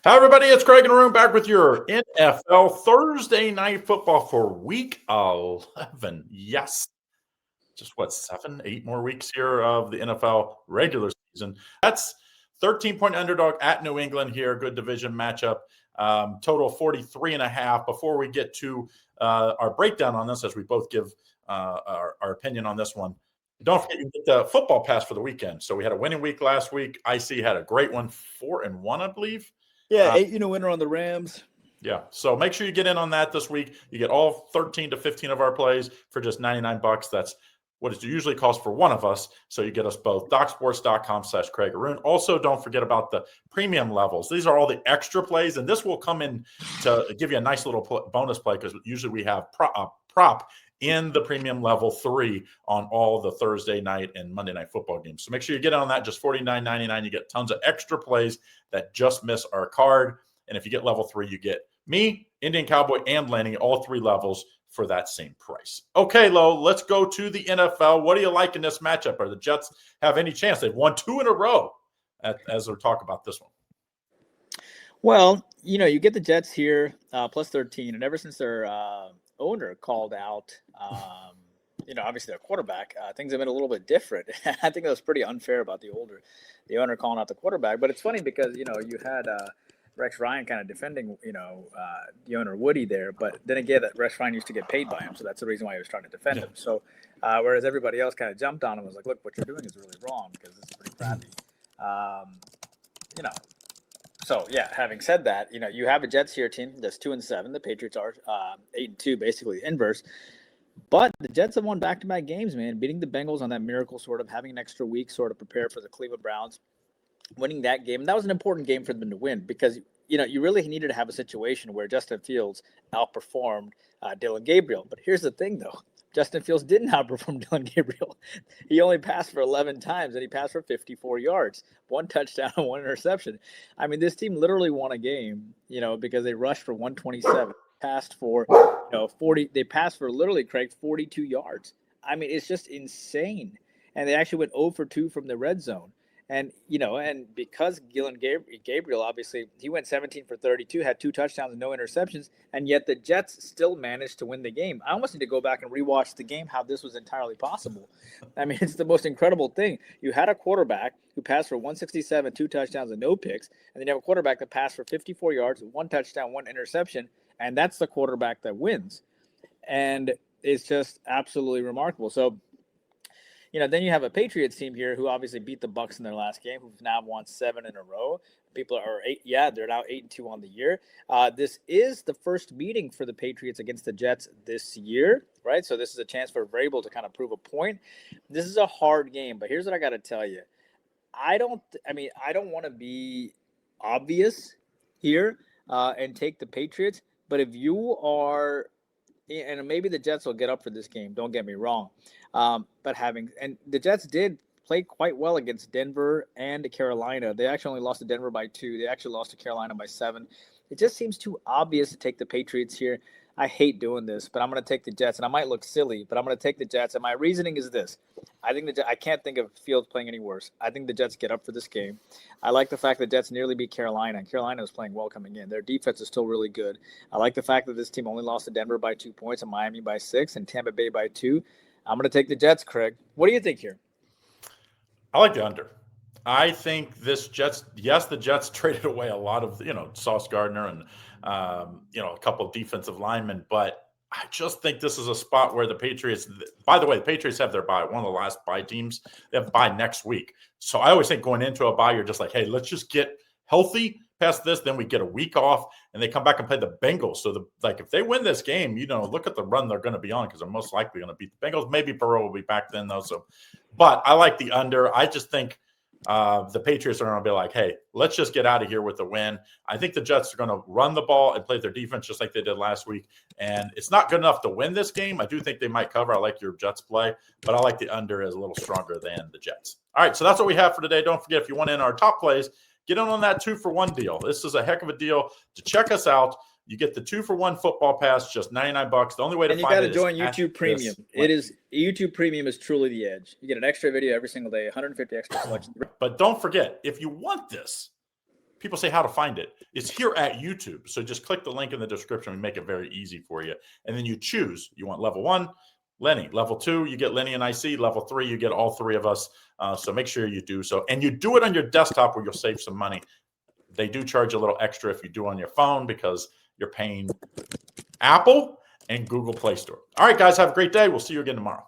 Hi, everybody. It's Craig and Arun back with your NFL Thursday night football for week 11. Yes. Just what, 7, 8 more weeks here of the NFL regular season. That's 13-point underdog at New England here. Good division matchup. Total 43.5. Before we get to our breakdown on this, as we both give our opinion on this one, don't forget you get the football pass for the weekend. So we had a winning week last week. IC had a great one, 4-1, I believe. Yeah, 8 winner on the Rams. Yeah, so make sure you get in on that this week. You get all 13 to 15 of our plays for just $99. That's what it usually costs for one of us. So you get us both. DocSports.com/Craig Arun. Also, don't forget about the premium levels. These are all the extra plays, and this will come in to give you a nice little bonus play because usually we have prop in the premium level 3 on all the Thursday night and Monday night football games. So make sure you get on that. Just $49.99. You get tons of extra plays that just miss our card. And if you get level 3, you get me, Indian Cowboy, and Lenny, all 3 levels for that same price. Okay, Lo, let's go to the NFL. What do you like in this matchup? Are the Jets have any chance? They've won 2 in a row as we talk about this one. Well, you get the Jets here plus 13, and ever since their owner called out, obviously their quarterback, things have been a little bit different. I think that was pretty unfair about the owner calling out the quarterback. But it's funny because, you had Rex Ryan kind of defending, the owner Woody there. But then again, that Rex Ryan used to get paid by him. So that's the reason why he was trying to defend him. So whereas everybody else kind of jumped on him and was like, look, what you're doing is really wrong because this is pretty crappy. So, yeah, having said that, you have a Jets here team that's 2-7. The Patriots are 8-2, basically inverse. But the Jets have won back-to-back games, man, beating the Bengals on that miracle, sort of having an extra week, sort of prepare for the Cleveland Browns, winning that game. And that was an important game for them to win because, you really needed to have a situation where Justin Fields outperformed Dylan Gabriel. But here's the thing, though. Justin Fields didn't outperform Dylan Gabriel. He only passed for 11 times, and he passed for 54 yards, 1 touchdown and 1 interception. I mean, this team literally won a game, because they rushed for 127, passed for, 40. They passed for literally, Craig, 42 yards. I mean, it's just insane. And they actually went 0 for 2 from the red zone. And, and because Gabriel, obviously, he went 17 for 32, had 2 touchdowns and no interceptions, and yet the Jets still managed to win the game. I almost need to go back and rewatch the game, how this was entirely possible. I mean, it's the most incredible thing. You had a quarterback who passed for 167, 2 touchdowns and no picks, and then you have a quarterback that passed for 54 yards, 1 touchdown, 1 interception, and that's the quarterback that wins. And it's just absolutely remarkable. So, then you have a Patriots team here who obviously beat the Bucs in their last game, who've now won 7 in a row. People are 8. Yeah, they're now 8-2 on the year. This is the first meeting for the Patriots against the Jets this year, right? So this is a chance for Vrabel to kind of prove a point. This is a hard game, but here's what I got to tell you. I don't want to be obvious here and take the Patriots, but if you are, and maybe the Jets will get up for this game, don't get me wrong. And the Jets did play quite well against Denver and Carolina. They actually only lost to Denver by 2. They actually lost to Carolina by 7. It just seems too obvious to take the Patriots here. I hate doing this, but I'm going to take the Jets, and I might look silly, but I'm going to take the Jets. And my reasoning is this. I can't think of Fields playing any worse. I think the Jets get up for this game. I like the fact that the Jets nearly beat Carolina, and Carolina was playing well coming in. Their defense is still really good. I like the fact that this team only lost to Denver by 2 points and Miami by 6 and Tampa Bay by 2. I'm going to take the Jets, Craig. What do you think here? I like the under. I think the Jets traded away a lot of, Sauce Gardner and, a couple of defensive linemen, but I just think this is a spot where the Patriots, by the way, the Patriots have their bye, one of the last bye teams. They have bye next week. So I always think going into a bye, you're just like, hey, let's just get healthy past this. Then we get a week off and they come back and play the Bengals. So if they win this game, look at the run they're going to be on because they're most likely going to beat the Bengals. Maybe Burrow will be back then though. But I like the under. I just think the Patriots are going to be like, hey, let's just get out of here with the win. I think the Jets are going to run the ball and play their defense just like they did last week. And it's not good enough to win this game. I do think they might cover. I like your Jets play, but I like the under as a little stronger than the Jets. All right, so that's what we have for today. Don't forget, if you want in our top plays, get in on that 2-for-1 deal. This is a heck of a deal. To check us out, you get the 2-for-1 football pass, just $99. The only way to find it is join YouTube Premium. YouTube Premium is truly the edge. You get an extra video every single day, 150 extra selections. But don't forget, if you want this, people say how to find it. It's here at YouTube. So just click the link in the description. We make it very easy for you. And then you choose. You want level 1, Lenny. Level 2, you get Lenny and IC. Level 3, you get all 3 of us. So make sure you do so. And you do it on your desktop where you'll save some money. They do charge a little extra if you do on your phone because you're paying Apple and Google Play Store. All right, guys, have a great day. We'll see you again tomorrow.